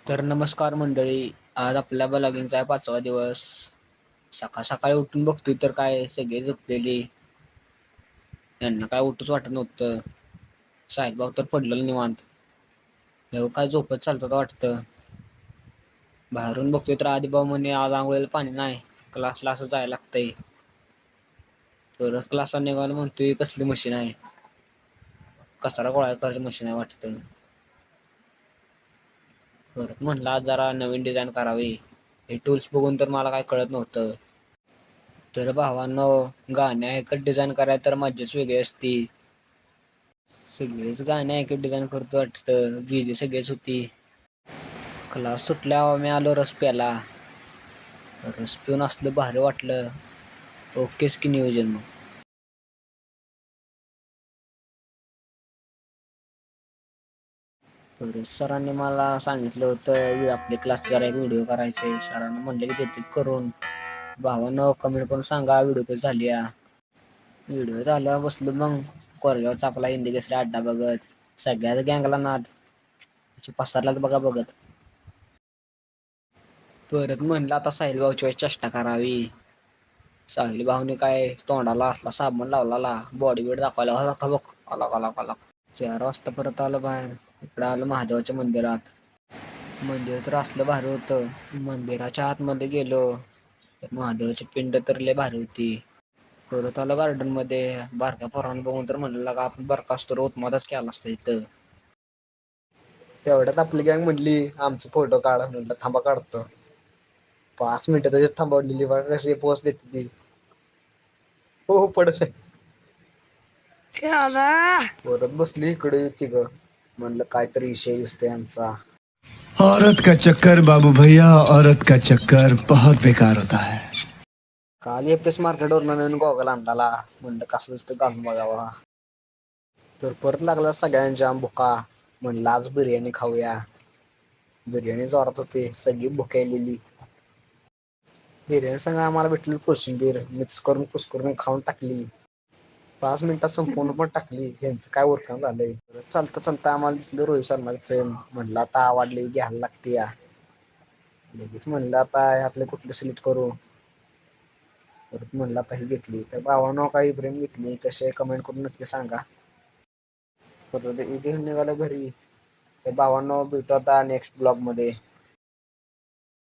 तर नमस्कार मंडळी. आज आपल्या ब्लॉगिंगचा आहे 5वा दिवस. सकाळ सकाळी उठून बघतोय तर काय सगळे झोपलेली. यांना काय उठूच वाटत नव्हतं. साहेबभाऊ तर पडलेलं निवांत. एवढं काय झोपत चालतात वाटतं. बाहेरून बघतोय तर आदिभाऊ म्हणे आज आंघोळीला पाणी नाही, क्लासला असं जायला लागतंय. परत क्लासला निघालो म्हणतोय कसली मशीन आहे, कचरा गोळा करायची मशीन आहे वाटतं. परत म्हणलं आज जरा नवीन डिझाईन करावी. हे टूल्स बघून तर मला काय कळत नव्हतं. तर भावांनो, गाणे ऐकत डिझाईन करायला तर मजाच वेगळी असती. सगळेच गाणे ऐकत डिझाईन करतो वाटतं. बिजी सगळेच होती. क्लास सुटल्यावर मी आलो रस प्यायला. रस पिऊन असलं भारी वाटलं. ओकेच की नियोजन मग. परत सरांनी मला सांगितलं होतं आपल्या क्लास जरा एक व्हिडिओ करायचे. सरांना म्हणले की देते करून. भावांनो कमेंट करून सांगा व्हिडिओ कशी झाली या. व्हिडिओ झाल्यावर बसलो मग कोरगावचा आपला हिंदी केसरी अड्डा बघत. सगळ्याच गँगला नाद पसरलाच बघा बघत. परत म्हणलं आता साहिल भाऊची वेळेस चेष्टा करावी. साहिल भाऊने काय तोंडाला असला साबण लावला, बॉडी वेट दाखवायला बघ आला आला आला. 4 वाजता परत आलो बाहेर. इकडं आलो महादेवाच्या मंदिरात. मंदिर तर असलं भारी होतं. मंदिराच्या आतमध्ये गेलो तर महादेवाची पिंड तर लय भारी होती. परत आलो गार्डन मध्ये. बारक्या पोरांना बघून तर म्हणलं का आपण बारका असतो उत्मादच केला असतं इथं. तेवढ्यात आपली गँग म्हणली आमचे फोटो काढा. म्हणलं थांबा काढतो. 5 मिनिटं त्याच्यात थांबवलेली बघा कशी पोस्ट देते ती. हो पडत परत बसली इकडे तिघं. म्हणलं काहीतरी विषय दिसतोय आमचा. औरत का चक्कर बाबू भैया, औरत का चक्कर बहुत बेकार होता है. काल एफएस मार्केटवर नवीन गॉगल आणला. म्हणलं कसं दिसतं घालून बघावा. तर परत लागला सगळ्यांच्या भुका. म्हणलं आज बिर्याणी खाऊया. बिर्याणी जोरात होती, सगळी भुकेलेली. बिर्याणी संग आम्हाला भेटली कोशिंबीर मिक्स करून कुस्करून खाऊन टाकली. 5 मिनिटात संपूर्ण पण टाकली. यांचं काय उरकण झालंय. चालता चालता आम्हाला दिसलं रोहित शर्माची फ्रेम. म्हणलं आता आवडली घ्यायला लागते या. लगेच म्हणलं आता ह्यातले कुठले सिलेक्ट करू. परत म्हणलं आता ही घेतली. तर भावानं काही फ्रेम घेतली कसे कमेंट करून नक्की सांगा. परत इथे निघालं घरी. तर भावांनो भेटू आता नेक्स्ट ब्लॉग मध्ये.